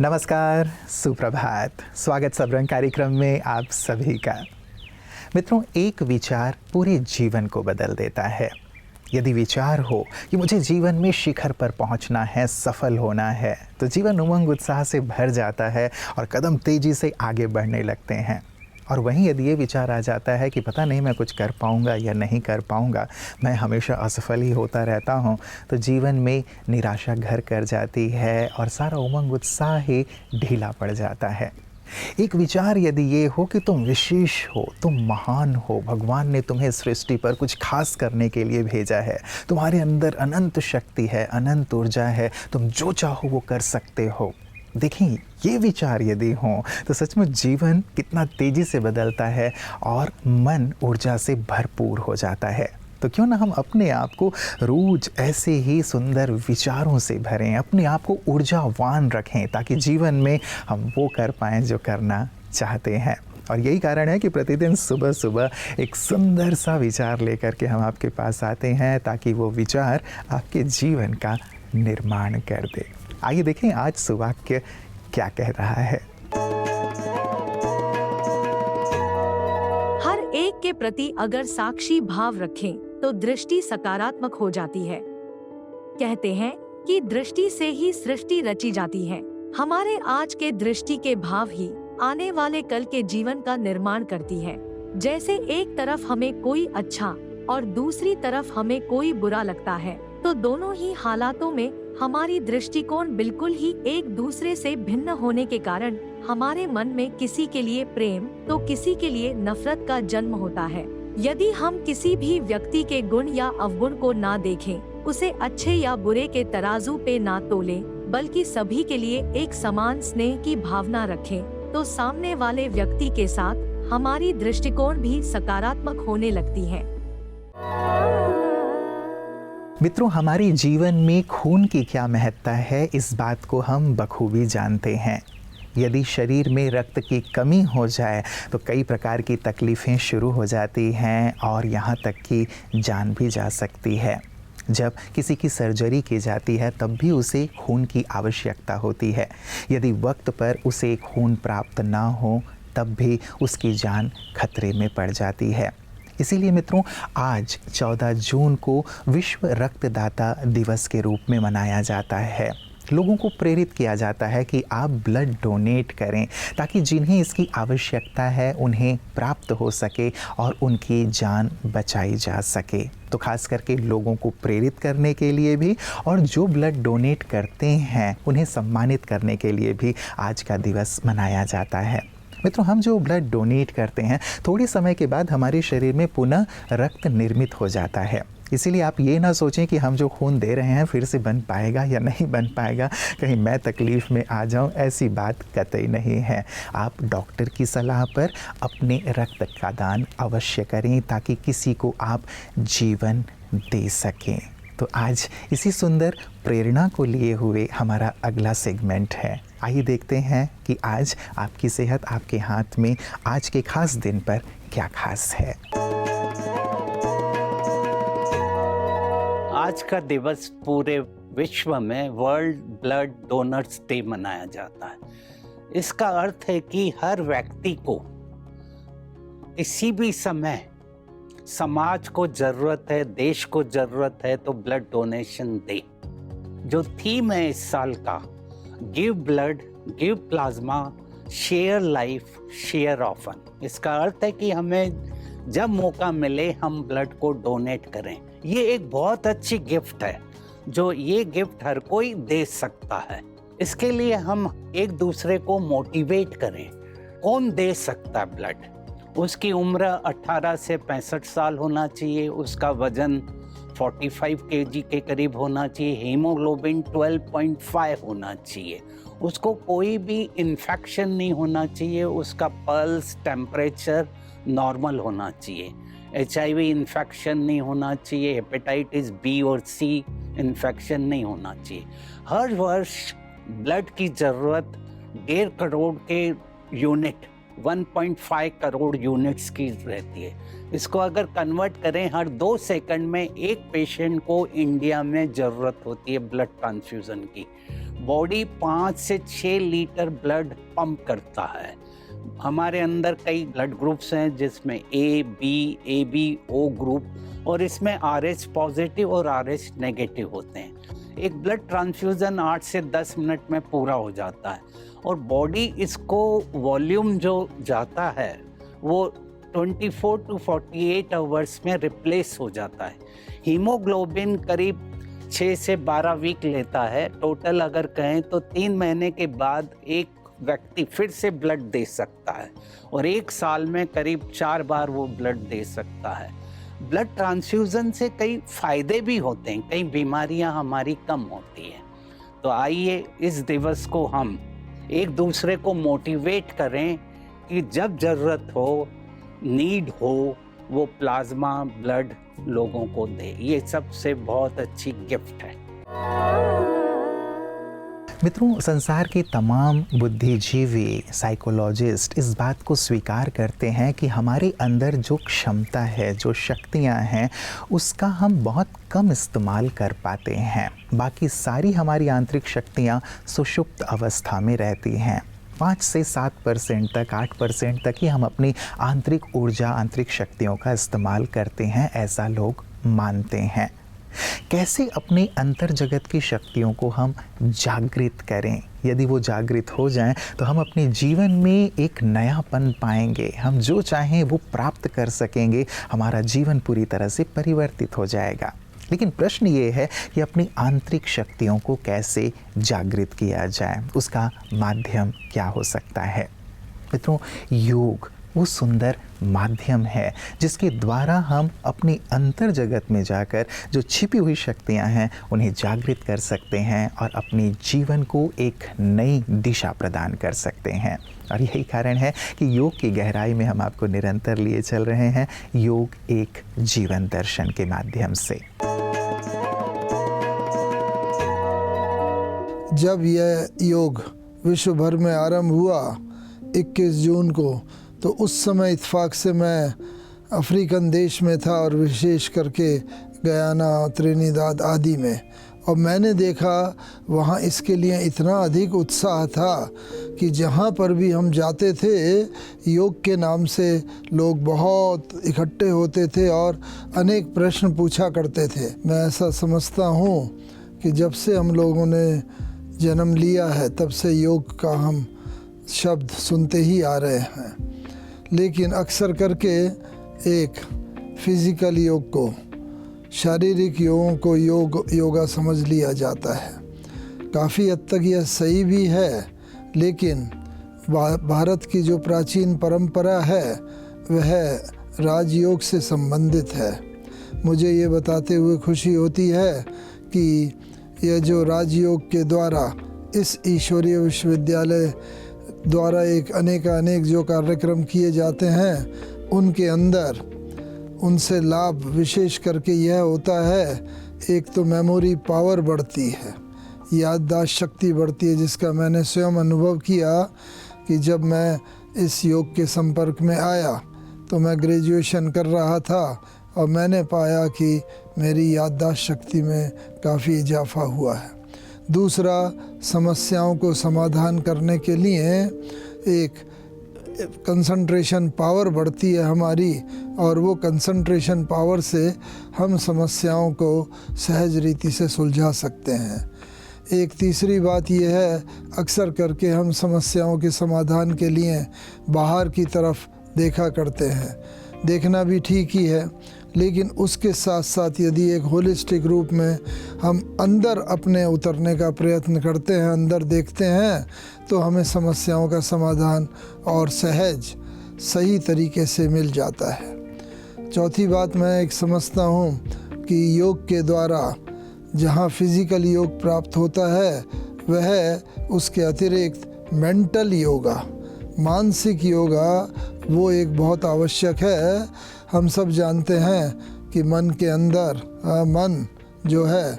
नमस्कार, सुप्रभात। स्वागत सबरंग कार्यक्रम में आप सभी का। मित्रों, एक विचार पूरे जीवन को बदल देता है। यदि विचार हो कि मुझे जीवन में शिखर पर पहुंचना है, सफल होना है, तो जीवन उमंग उत्साह से भर जाता है और कदम तेजी से आगे बढ़ने लगते हैं। और वहीं यदि ये विचार आ जाता है कि पता नहीं मैं कुछ कर पाऊंगा या नहीं कर पाऊंगा, मैं हमेशा असफल ही होता रहता हूं, तो जीवन में निराशा घर कर जाती है और सारा उमंग उत्साह ही ढीला पड़ जाता है। एक विचार यदि ये हो कि तुम विशेष हो, तुम महान हो, भगवान ने तुम्हें सृष्टि पर कुछ खास करने के लिए भेजा है, तुम्हारे अंदर अनंत शक्ति है, अनंत ऊर्जा है, तुम जो चाहो वो कर सकते हो। देखिए, ये विचार यदि हों तो सचमुच जीवन कितना तेज़ी से बदलता है और मन ऊर्जा से भरपूर हो जाता है। तो क्यों ना हम अपने आप को रोज ऐसे ही सुंदर विचारों से भरें, अपने आप को ऊर्जावान रखें, ताकि जीवन में हम वो कर पाएं जो करना चाहते हैं। और यही कारण है कि प्रतिदिन सुबह सुबह एक सुंदर सा विचार लेकर के हम आपके पास आते हैं, ताकि वो विचार आपके जीवन का निर्माण कर दे। आइए देखें आज सुवाक्य क्या कह रहा है। हर एक के प्रति अगर साक्षी भाव रखें तो दृष्टि सकारात्मक हो जाती है। कहते हैं कि दृष्टि से ही सृष्टि रची जाती है। हमारे आज के दृष्टि के भाव ही आने वाले कल के जीवन का निर्माण करती है। जैसे एक तरफ हमें कोई अच्छा और दूसरी तरफ हमें कोई बुरा लगता है, तो दोनों ही हालातों में हमारी दृष्टिकोण बिल्कुल ही एक दूसरे से भिन्न होने के कारण हमारे मन में किसी के लिए प्रेम तो किसी के लिए नफरत का जन्म होता है। यदि हम किसी भी व्यक्ति के गुण या अवगुण को ना देखें, उसे अच्छे या बुरे के तराजू पे ना तोलें, बल्कि सभी के लिए एक समान स्नेह की भावना रखें, तो सामने वाले व्यक्ति के साथ हमारी दृष्टिकोण भी सकारात्मक होने लगती है। मित्रों, हमारे जीवन में खून की क्या महत्ता है, इस बात को हम बखूबी जानते हैं। यदि शरीर में रक्त की कमी हो जाए तो कई प्रकार की तकलीफ़ें शुरू हो जाती हैं और यहाँ तक कि जान भी जा सकती है। जब किसी की सर्जरी की जाती है तब भी उसे खून की आवश्यकता होती है। यदि वक्त पर उसे खून प्राप्त ना हो तब भी उसकी जान खतरे में पड़ जाती है। इसीलिए मित्रों, आज 14 जून को विश्व रक्तदाता दिवस के रूप में मनाया जाता है। लोगों को प्रेरित किया जाता है कि आप ब्लड डोनेट करें, ताकि जिन्हें इसकी आवश्यकता है उन्हें प्राप्त हो सके और उनकी जान बचाई जा सके। तो खास करके लोगों को प्रेरित करने के लिए भी और जो ब्लड डोनेट करते हैं उन्हें सम्मानित करने के लिए भी आज का दिवस मनाया जाता है। मित्रों, हम जो ब्लड डोनेट करते हैं, थोड़े समय के बाद हमारे शरीर में पुनः रक्त निर्मित हो जाता है। इसीलिए आप ये ना सोचें कि हम जो खून दे रहे हैं फिर से बन पाएगा या नहीं बन पाएगा, कहीं मैं तकलीफ़ में आ जाऊं, ऐसी बात कतई नहीं है। आप डॉक्टर की सलाह पर अपने रक्त का दान अवश्य करें, ताकि किसी को आप जीवन दे सकें। तो आज इसी सुंदर प्रेरणा को लिए हुए हमारा अगला सेगमेंट है। आइए देखते हैं कि आज आपकी सेहत आपके हाथ में, आज के खास दिन पर क्या खास है। आज का दिवस पूरे विश्व में वर्ल्ड ब्लड डोनर्स डे मनाया जाता है। इसका अर्थ है कि हर व्यक्ति को किसी भी समय समाज को जरूरत है, देश को जरूरत है, तो ब्लड डोनेशन दे। जो थीम है इस साल का, give blood, give plasma, share life, share often. इसका अर्थ है कि हमें जब मौका मिले हम ब्लड को डोनेट करें। ये एक बहुत अच्छी गिफ्ट है, जो ये गिफ्ट हर कोई दे सकता है। इसके लिए हम एक दूसरे को मोटिवेट करें। कौन दे सकता है ब्लड? उसकी उम्र 18 से 65 साल होना चाहिए, उसका वजन 45 केजी के करीब होना चाहिए, हीमोग्लोबिन 12.5 होना चाहिए, उसको कोई भी इन्फेक्शन नहीं होना चाहिए, उसका पल्स, टेम्परेचर नॉर्मल होना चाहिए, HIV इन्फेक्शन नहीं होना चाहिए, हेपेटाइटिस B और C इन्फेक्शन नहीं होना चाहिए। हर वर्ष ब्लड की ज़रूरत 1.5 करोड़ के यूनिट, 1.5 करोड़ यूनिट्स की रहती है। इसको अगर कन्वर्ट करें, हर 2 सेकंड में एक पेशेंट को इंडिया में ज़रूरत होती है ब्लड ट्रांसफ्यूज़न की। बॉडी 5 से 6 लीटर ब्लड पंप करता है। हमारे अंदर कई ब्लड ग्रुप्स हैं जिसमें ए बी ओ ग्रुप, और इसमें RH पॉजिटिव और RH नेगेटिव होते हैं। एक ब्लड ट्रांसफ्यूज़न 8 से 10 मिनट में पूरा हो जाता है और बॉडी इसको वॉल्यूम जो जाता है वो 24 टू 48 आवर्स में रिप्लेस हो जाता है। हीमोग्लोबिन करीब 6 से 12 वीक लेता है। टोटल अगर कहें तो 3 महीने के बाद एक व्यक्ति फिर से ब्लड दे सकता है और 1 साल में करीब 4 बार वो ब्लड दे सकता है। ब्लड ट्रांसफ्यूज़न से कई फायदे भी होते हैं, कई बीमारियां हमारी कम होती हैं। तो आइए इस दिवस को हम एक दूसरे को मोटिवेट करें कि जब ज़रूरत हो, नीड हो, वो प्लाज्मा ब्लड लोगों को दे। ये सबसे बहुत अच्छी गिफ्ट है। मित्रों, संसार के तमाम बुद्धिजीवी, साइकोलॉजिस्ट इस बात को स्वीकार करते हैं कि हमारे अंदर जो क्षमता है, जो शक्तियां हैं, उसका हम बहुत कम इस्तेमाल कर पाते हैं। बाकी सारी हमारी आंतरिक शक्तियां सुषुप्त अवस्था में रहती हैं। 5 से 7% तक, 8% तक ही हम अपनी आंतरिक ऊर्जा, आंतरिक शक्तियों का इस्तेमाल करते हैं, ऐसा लोग मानते हैं। कैसे अपने अंतर जगत की शक्तियों को हम जागृत करें? यदि वो जागृत हो जाएं तो हम अपने जीवन में एक नयापन पाएंगे, हम जो चाहें वो प्राप्त कर सकेंगे, हमारा जीवन पूरी तरह से परिवर्तित हो जाएगा। लेकिन प्रश्न ये है कि अपनी आंतरिक शक्तियों को कैसे जागृत किया जाए, उसका माध्यम क्या हो सकता है? मित्रों, योग वो सुंदर माध्यम है जिसके द्वारा हम अपनी अंतर जगत में जाकर जो छिपी हुई शक्तियां हैं उन्हें जागृत कर सकते हैं और अपने जीवन को एक नई दिशा प्रदान कर सकते हैं। और यही कारण है कि योग की गहराई में हम आपको निरंतर लिए चल रहे हैं, योग एक जीवन दर्शन के माध्यम से। जब यह योग विश्व भर में आरंभ हुआ 21 जून को, तो उस समय इत्तेफाक से मैं अफ्रीकन देश में था और विशेष करके गयाना, त्रिनिदाद आदि में, और मैंने देखा वहाँ इसके लिए इतना अधिक उत्साह था कि जहाँ पर भी हम जाते थे योग के नाम से लोग बहुत इकट्ठे होते थे और अनेक प्रश्न पूछा करते थे। मैं ऐसा समझता हूँ कि जब से हम लोगों ने जन्म लिया है तब से योग का हम शब्द सुनते ही आ रहे हैं। लेकिन अक्सर करके एक फिज़िकल योग को, शारीरिक योगों को योगा समझ लिया जाता है। काफ़ी हद तक यह सही भी है, लेकिन भारत की जो प्राचीन परंपरा है वह राजयोग से संबंधित है। मुझे ये बताते हुए खुशी होती है कि यह जो राजयोग के द्वारा इस ईश्वरीय विश्वविद्यालय द्वारा अनेक जो कार्यक्रम किए जाते हैं उनके अंदर उनसे लाभ विशेष करके यह होता है, एक तो मेमोरी पावर बढ़ती है, याददाश्त शक्ति बढ़ती है, जिसका मैंने स्वयं अनुभव किया कि जब मैं इस योग के संपर्क में आया तो मैं ग्रेजुएशन कर रहा था और मैंने पाया कि मेरी याददाश्त शक्ति में काफ़ी इजाफा हुआ है। दूसरा, समस्याओं को समाधान करने के लिए एक कंसंट्रेशन पावर बढ़ती है हमारी, और वो कंसंट्रेशन पावर से हम समस्याओं को सहज रीति से सुलझा सकते हैं। एक तीसरी बात यह है, अक्सर करके हम समस्याओं के समाधान के लिए बाहर की तरफ देखा करते हैं। देखना भी ठीक ही है, लेकिन उसके साथ साथ यदि एक होलिस्टिक रूप में हम अंदर अपने उतरने का प्रयत्न करते हैं, अंदर देखते हैं, तो हमें समस्याओं का समाधान और सहज सही तरीके से मिल जाता है। चौथी बात मैं एक समझता हूँ कि योग के द्वारा जहाँ फिज़िकल योग प्राप्त होता है वह उसके अतिरिक्त मेंटल योगा, मानसिक योगा, वो एक बहुत आवश्यक है। हम सब जानते हैं कि मन के अंदर मन जो है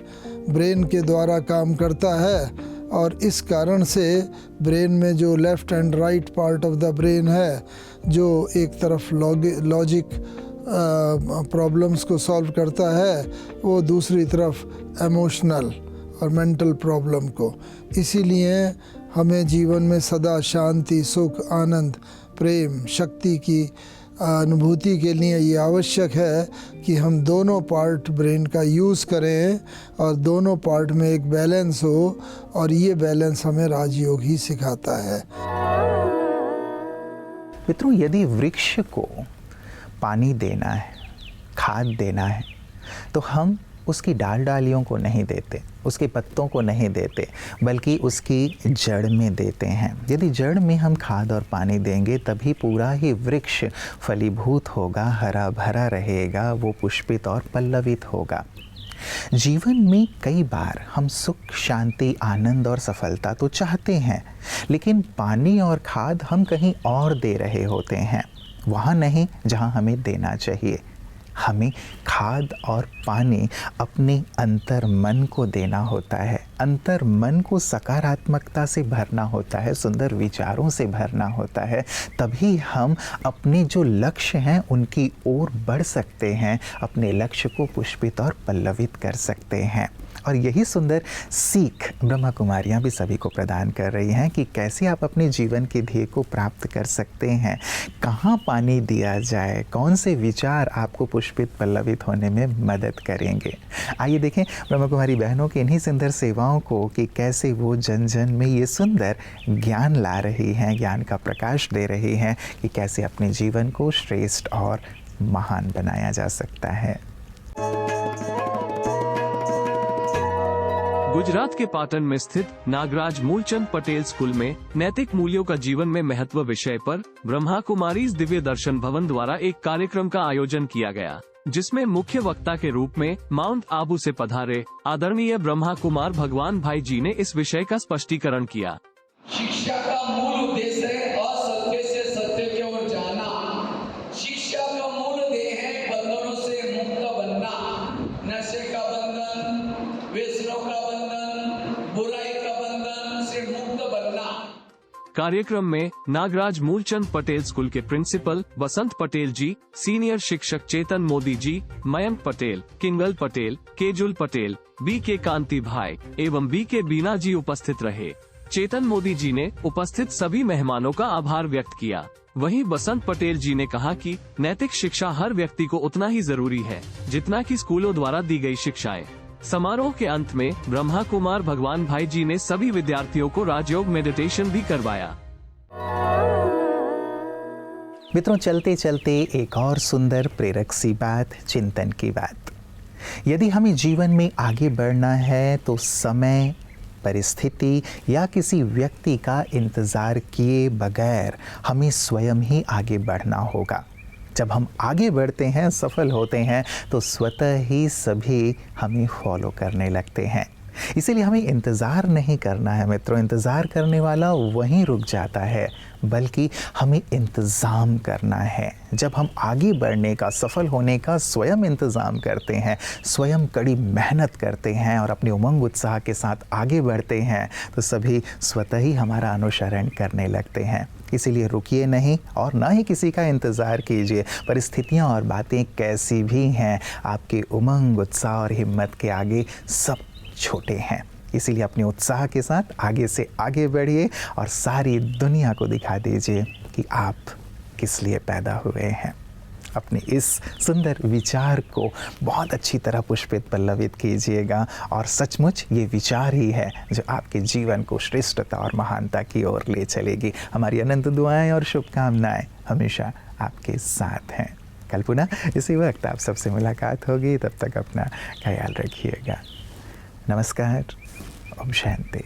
ब्रेन के द्वारा काम करता है, और इस कारण से ब्रेन में जो left and right part of the brain है, जो एक तरफ लॉजिक प्रॉब्लम्स को सॉल्व करता है, वो दूसरी तरफ इमोशनल और मेंटल प्रॉब्लम को। इसीलिए हमें जीवन में सदा शांति, सुख, आनंद, प्रेम, शक्ति की अनुभूति के लिए ये आवश्यक है कि हम दोनों पार्ट ब्रेन का यूज़ करें और दोनों पार्ट में एक बैलेंस हो, और ये बैलेंस हमें राजयोग ही सिखाता है। मित्रों, यदि वृक्ष को पानी देना है, खाद देना है, तो हम उसकी डालियों को नहीं देते, उसके पत्तों को नहीं देते, बल्कि उसकी जड़ में देते हैं। यदि जड़ में हम खाद और पानी देंगे तभी पूरा ही वृक्ष फलीभूत होगा, हरा भरा रहेगा, वो पुष्पित और पल्लवित होगा। जीवन में कई बार हम सुख, शांति, आनंद और सफलता तो चाहते हैं, लेकिन पानी और खाद हम कहीं और दे रहे होते हैं, वहाँ नहीं जहाँ हमें देना चाहिए। हमें खाद और पानी अपने अंतर मन को देना होता है, अंतर मन को सकारात्मकता से भरना होता है, सुंदर विचारों से भरना होता है, तभी हम अपने जो लक्ष्य हैं उनकी ओर बढ़ सकते हैं, अपने लक्ष्य को पुष्पित और पल्लवित कर सकते हैं। और यही सुंदर सीख ब्रह्मा कुमारियाँ भी सभी को प्रदान कर रही हैं कि कैसे आप अपने जीवन के ध्येय को प्राप्त कर सकते हैं, कहाँ पानी दिया जाए, कौन से विचार आपको पुष्पित पल्लवित होने में मदद करेंगे। आइए देखें ब्रह्मा कुमारी बहनों की इन्हीं सुंदर सेवाओं को कि कैसे वो जन जन में ये सुंदर ज्ञान ला रही हैं, ज्ञान का प्रकाश दे रही हैं कि कैसे अपने जीवन को श्रेष्ठ और महान बनाया जा सकता है। गुजरात के पाटन में स्थित नागराज मूलचंद पटेल स्कूल में नैतिक मूल्यों का जीवन में महत्व विषय पर ब्रह्मा कुमारीज दिव्य दर्शन भवन द्वारा एक कार्यक्रम का आयोजन किया गया, जिसमें मुख्य वक्ता के रूप में माउंट आबू से पधारे आदरणीय ब्रह्मा कुमार भगवान भाई जी ने इस विषय का स्पष्टीकरण किया। शिक्षा का मूल उद्देश्य है असत्य से सत्य की ओर जाना। शिक्षा का मूल ध्येय है बंधनों से मुक्त बनना, नशे का बंधन, व्यसनों का बंधन, बुराई का बंधन से मुक्त बनना। कार्यक्रम में नागराज मूलचंद पटेल स्कूल के प्रिंसिपल बसंत पटेल जी, सीनियर शिक्षक चेतन मोदी जी, मयंक पटेल, किंगल पटेल, केजुल पटेल, बी के कांति भाई एवं बी के बीना जी उपस्थित रहे। चेतन मोदी जी ने उपस्थित सभी मेहमानों का आभार व्यक्त किया। वहीं बसंत पटेल जी ने कहा कि नैतिक शिक्षा हर व्यक्ति को उतना ही जरूरी है जितना कि स्कूलों द्वारा दी गई शिक्षाएं। समारोह के अंत में ब्रह्मा कुमार भगवान भाई जी ने सभी विद्यार्थियों को राजयोग मेडिटेशन भी करवाया। मित्रों, चलते चलते एक और सुंदर प्रेरक सी बात, चिंतन की बात। यदि हमें जीवन में आगे बढ़ना है तो समय, परिस्थिति या किसी व्यक्ति का इंतज़ार किए बगैर हमें स्वयं ही आगे बढ़ना होगा। जब हम आगे बढ़ते हैं, सफल होते हैं, तो स्वतः ही सभी हमें फॉलो करने लगते हैं। इसीलिए हमें इंतज़ार नहीं करना है मित्रों, इंतज़ार करने वाला वहीं रुक जाता है, बल्कि हमें इंतज़ाम करना है। जब हम आगे बढ़ने का, सफल होने का स्वयं इंतज़ाम करते हैं, स्वयं कड़ी मेहनत करते हैं और अपने उमंग उत्साह के साथ आगे बढ़ते हैं, तो सभी स्वतः ही हमारा अनुसरण करने लगते हैं। इसीलिए रुकिए नहीं और ना ही किसी का इंतज़ार कीजिए। परिस्थितियाँ और बातें कैसी भी हैं, आपके उमंग, उत्साह और हिम्मत के आगे सब छोटे हैं। इसीलिए अपने उत्साह के साथ आगे से आगे बढ़िए और सारी दुनिया को दिखा दीजिए कि आप किस लिए पैदा हुए हैं। अपने इस सुंदर विचार को बहुत अच्छी तरह पुष्पित पल्लवित कीजिएगा और सचमुच ये विचार ही है जो आपके जीवन को श्रेष्ठता और महानता की ओर ले चलेगी। हमारी अनंत दुआएं और शुभकामनाएं हमेशा आपके साथ हैं। कल पुनः इसी वक्त आप सबसे मुलाकात होगी, तब तक अपना ख्याल रखिएगा। नमस्कार, ओम शांति।